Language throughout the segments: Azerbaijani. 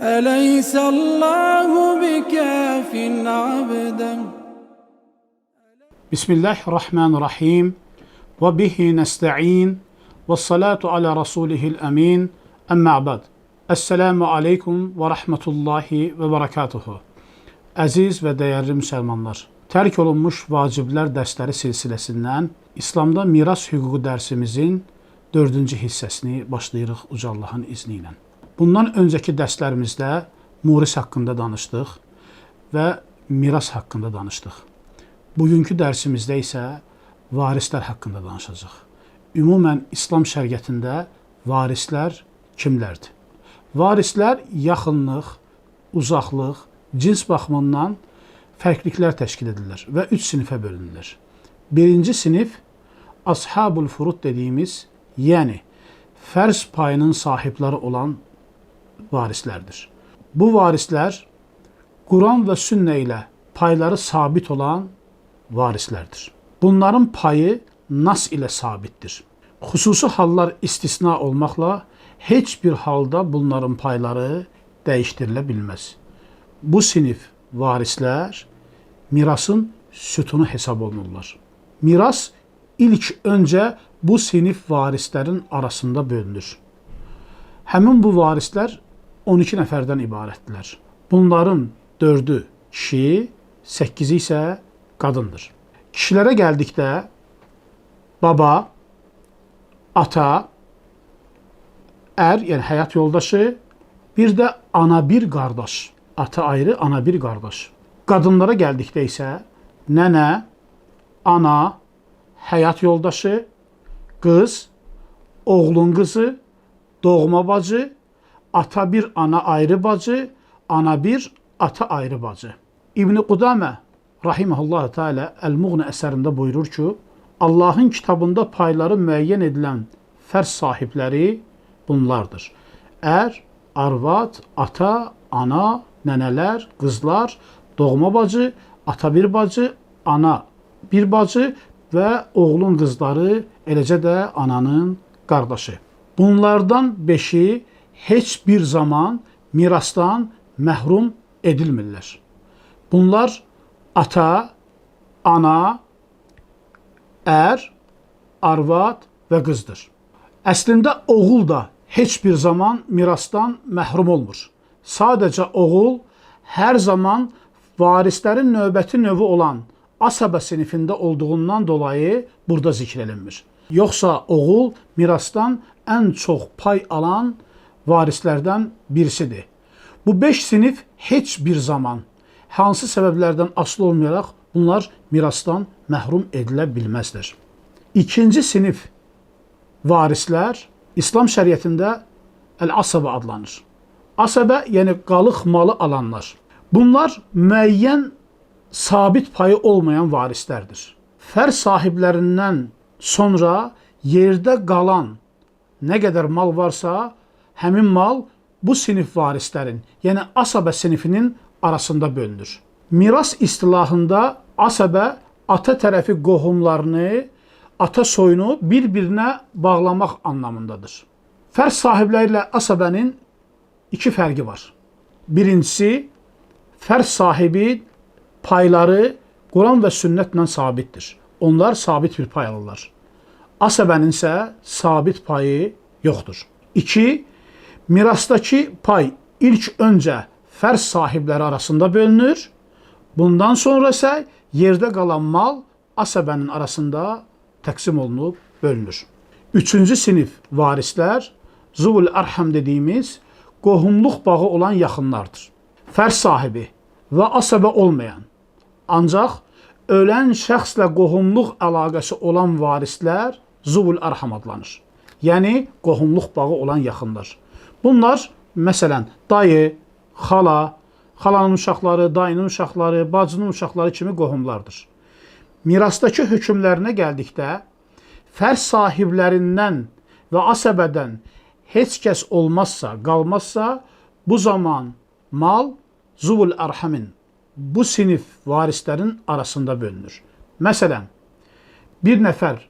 أليس الله بكاف عبدا. Bismillahirrahmanirrahim. Ve bihi nesta'in. Ve salatu ala rasulihil emin. Emma ba'd. Esselamu aleyküm ve rahmetullahi ve berekatuhu. Əziz və dəyərli müsəlmanlar, tərk olunmuş vaciblər dərsləri silsiləsindən İslamda miras hüququ dərsimizin 4-cü hissəsini başlayırıq Uca Allahın izni ilə. Bundan öncəki dərslərimizdə muris haqqında danışdıq və miras haqqında danışdıq. Bugünkü dərsimizdə isə varislər haqqında danışacaq. Ümumən İslam şəriətində varislər kimlərdir? Varislər yaxınlıq, uzaqlıq, cins baxımından fərqliklər təşkil edirlər və 3 sinifə bölünürlər. Birinci sinif Ashabul Furud dediyimiz, yəni fərz payının sahibləri olan varislərdir. Bu varislər Quran və sünnə ilə payları sabit olan varislərdir. Bunların payı nas ilə sabitdir. Xüsusi hallar istisna olmaqla heç bir halda bunların payları dəyişdirilə bilməz. Bu sinif varislər mirasın sütunu hesab olunurlar. Miras ilk öncə bu sinif varislərin arasında bölünür. Həmin bu varislər 12 nəfərdən ibarətdirlər. Bunların 4-ü kişi, 8-i isə qadındır. Kişilərə gəldikdə baba, ata, ər, yəni həyat yoldaşı, bir də ana bir qardaş. Ata ayrı, ana bir qardaş. Qadınlara gəldikdə isə nənə, ana, həyat yoldaşı, qız, oğlun qızı, doğma bacı, ata bir, ana ayrı bacı, ana bir, ata ayrı bacı. İbn-i Qudamə rahimehullah Teala El-Muğni əsərində buyurur ki, Allahın kitabında payları müəyyən edilən fərz sahibləri bunlardır. Ər, arvad, ata, ana, nənələr, qızlar, doğma bacı, ata bir bacı, ana bir bacı və oğlun qızları, eləcə də ananın qardaşı. Bunlardan 5-i heç bir zaman mirasdan məhrum edilmirlər. Bunlar ata, ana, ər, arvad və qızdır. Əslində oğul da heç bir zaman mirasdan məhrum olmur. Sadəcə oğul hər zaman varislərin növbəti növü olan asəbə sinifində olduğundan dolayı burada zikr edilmir. Yoxsa oğul mirasdan ən çox pay alan varislərdən birisidir. Bu 5 sinif heç bir zaman hansı səbəblərdən asılı olmayaraq bunlar mirasdan məhrum edilə bilməzdir. İkinci sinif varislər İslam şəriətində əl-asəbə adlanır. Asəbə, yəni qalıq malı alanlar. Bunlar müəyyən sabit payı olmayan varislərdir. Fərz sahiblərindən sonra yerdə qalan nə qədər mal varsa, həmin mal bu sinif varislərin, yəni asəbə sinifinin arasında bölünür. Miras istilahında asəbə ata tərəfi qohumlarını, ata soyunu bir-birinə bağlamaq anlamındadır. Fərz sahibləri ilə asəbənin 2 fərqi var. Birincisi, fərz sahibi payları Quran və sünnətlə sabitdir. Onlar sabit bir pay alırlar. Asəbənin isə sabit payı yoxdur. 2. Mirasdakı pay ilk öncə fərz sahibləri arasında bölünür. Bundan sonra isə yerdə qalan mal asəbənin arasında təqsim olunub bölünür. 3-cü sinif varislər zuvul ərham dediyimiz qohumluq bağı olan yaxınlardır. Fərz sahibi və asəbə olmayan, ancaq ölən şəxslə qohumluq əlaqəsi olan varislər zuvul ərham adlanır. Yəni, qohumluq bağı olan yaxınlar. Bunlar, məsələn, dayı, xala, xalanın uşaqları, dayının uşaqları, bacının uşaqları kimi qohumlardır. Mirasdakı hökmlərinə gəldikdə, fərz sahiblərindən və asəbədən heç kəs olmazsa, qalmazsa, bu zaman mal zuvul ərhamin, bu sinif varislərin arasında bölünür. Məsələn, bir nəfər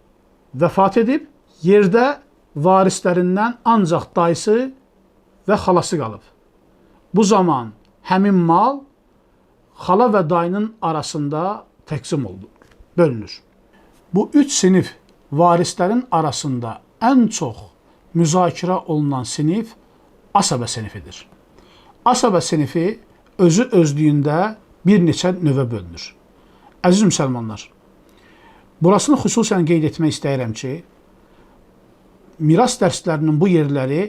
vəfat edib, yerdə varislərindən ancaq dayısı və xalası qalıb. Bu zaman həmin mal xala və dayının arasında təqsim olunur, bölünür. Bu üç sinif varislərin arasında ən çox müzakirə olunan sinif asəbə sinifidir. Asəbə sinifi özü özlüyündə bir neçə növə bölünür. Əziz müsəlmanlar, burasını xüsusən qeyd etmək istəyirəm ki, miras dərslərinin bu yerləri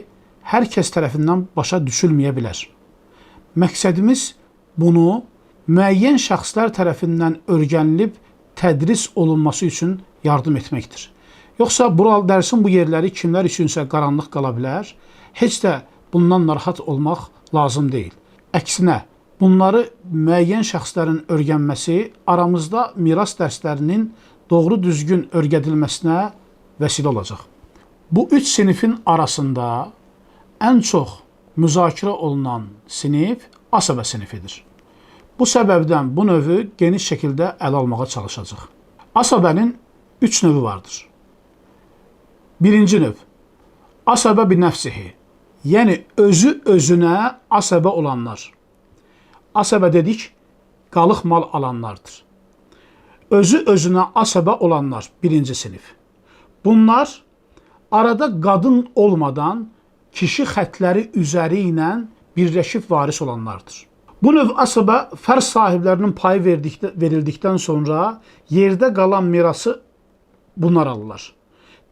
hər kəs tərəfindən başa düşülməyə bilər. Məqsədimiz bunu müəyyən şəxslər tərəfindən öyrənilib tədris olunması üçün yardım etməkdir. Yoxsa dərsin bu yerləri kimlər üçünsə qaranlıq qala bilər, heç də bundan narahat olmaq lazım deyil. Əksinə, bunları müəyyən şəxslərin öyrənməsi aramızda miras dərslərinin doğru düzgün öyrədilməsinə vəsilə olacaq. Bu üç sinifin arasında ən çox müzakirə olunan sinif asəbə sinifidir. Bu səbəbdən bu növü geniş şəkildə ələ almağa çalışacaq. Asəbənin üç növü vardır. Birinci növ, asəbə bi nəfsihi, yəni özü özünə asəbə olanlar. Asəbə dedik, qalıq mal alanlardır. Özü özünə asəbə olanlar birinci sinif. Bunlar arada qadın olmadan kişi xətləri üzəri ilə birləşib varis olanlardır. Bu növ asəbə fərz sahiblərinin payı verildikdən sonra yerdə qalan mirası bunlar alırlar.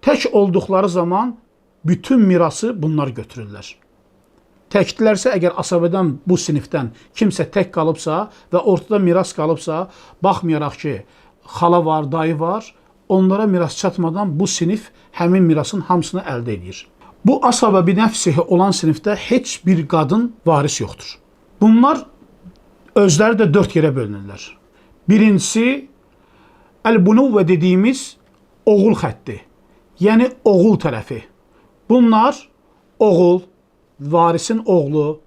Tək olduqları zaman bütün mirası bunlar götürürlər. Təkdilərsə, əgər asəbədən bu sinifdən kimsə tək qalıbsa və ortada miras qalıbsa, baxmayaraq ki, xala var, dayı var, onlara miras çatmadan bu sinif həmin mirasın hamısını əldə edir. Bu asəbə bi nəfsihi olan sinifdə heç bir qadın varis yoxdur. Bunlar özləri də 4 yerə bölünürlər. Birincisi, əl-bunuvvə dediyimiz oğul xətti, yəni oğul tərəfi. Bunlar oğul, varisin oğlu,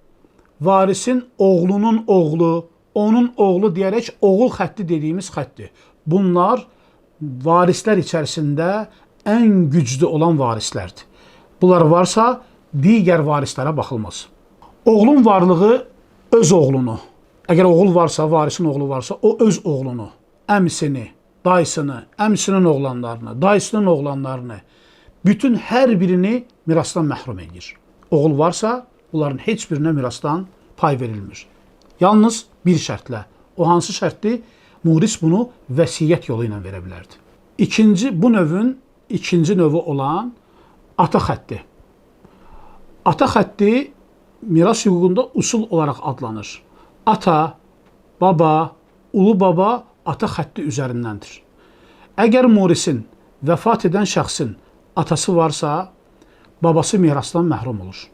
varisin oğlunun oğlu, onun oğlu deyərək oğul xətti dediyimiz xətti. Bunlar varislər içərisində ən güclü olan varislərdir. Bunlar varsa, digər varislərə baxılmaz. Oğlun varlığı öz oğlunu, əgər oğul varsa, varisin oğlu varsa, o öz oğlunu, əmisini, dayısını, əmisinin oğlanlarını, dayısının oğlanlarını, bütün hər birini mirasdan məhrum edir. Oğul varsa, bunların heç birinə mirasdan pay verilmir. Yalnız bir şərtlə. O hansı şərtdir? Muris bunu vəsiyyət yolu ilə verə bilərdi. Bu növün ikinci növü olan ata xətti. Ata xətti miras hüququnda usul olaraq adlanır. Ata, baba, ulu baba ata xətti üzərindəndir. Əgər murisin, vəfat edən şəxsin atası varsa, babası mirasdan məhrum olur.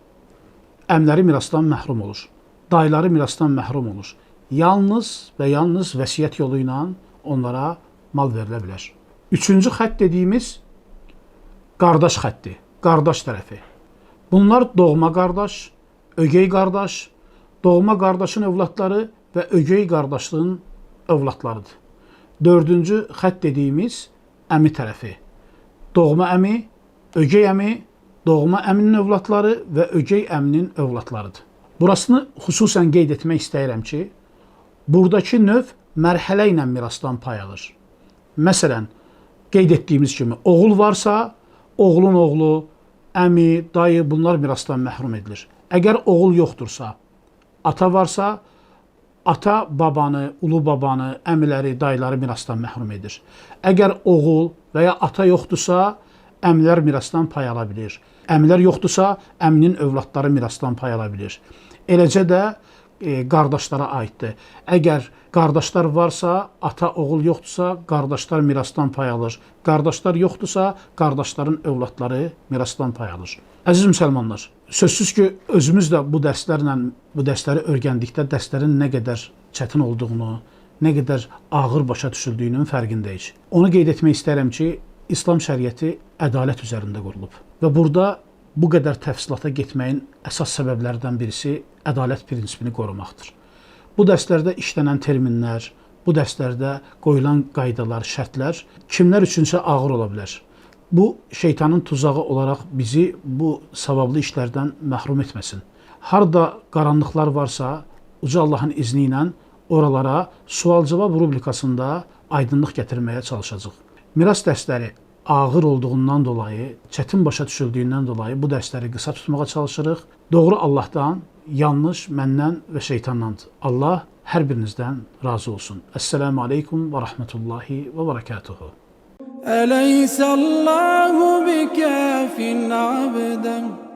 Əmləri mirasdan məhrum olur. Dayıları mirasdan məhrum olur. Yalnız və yalnız vəsiyyət yolu ilə onlara mal verilə bilər. Üçüncü xətt dediyimiz qardaş xətti, qardaş tərəfi. Bunlar doğma qardaş, ögey qardaş, doğma qardaşın övladları və ögey qardaşlığın övladlarıdır. Dördüncü xətt dediyimiz əmi tərəfi. Doğma əmi, ögey əmi, doğma əminin övladları və ögey əminin övladlarıdır. Burasını xüsusən qeyd etmək istəyirəm ki, buradakı növ mərhələ ilə mirasdan pay alır. Məsələn, qeyd etdiyimiz kimi, oğul varsa, oğlun oğlu, əmi, dayı bunlar mirasdan məhrum edilir. Əgər oğul yoxdursa, ata varsa, ata babanı, ulu babanı, əmiləri, dayıları mirasdan məhrum edir. Əgər oğul və ya ata yoxdursa, əmilər mirasdan pay ala bilir. Əmilər yoxdursa, əminin övladları mirasdan pay ala bilir. Eləcə də qardaşlara aiddir. Əgər qardaşlar varsa, ata, oğul yoxdursa, qardaşlar mirasdan pay alır. Qardaşlar yoxdursa, qardaşların övladları mirasdan pay alır. Əziz müsəlmanlar, sözsüz ki, özümüz də bu dərsləri öyrəndikdə dərslərin nə qədər çətin olduğunu, nə qədər ağır başa düşüldüyünün fərqindəyik. Onu qeyd etmək istərəm ki, İslam şəriəti ədalət üzərində qurulub və burada bu qədər təfsilata getməyin əsas səbəblərdən birisi ədalət prinsipini qorumaqdır. Bu dərslərdə işlənən terminlər, bu dərslərdə qoyulan qaydalar, şərtlər kimlər üçünsə ağır ola bilər. Bu, şeytanın tuzağı olaraq bizi bu savablı işlərdən məhrum etməsin. Harda qaranlıqlar varsa, Uca Allahın izni ilə oralara sual-cavab rubrikasında aydınlıq gətirməyə çalışacaq. Miras dərsləri ağır olduğundan dolayı, çətin başa düşüldüyündən dolayı bu dərsləri qısa tutmağa çalışırıq. Doğru Allahdan, yanlış məndən və şeytandandır. Allah hər birinizdən razı olsun. Esselamu aleykum və rahmetullahi və barakatuhu. أليس الله بكاف عبدا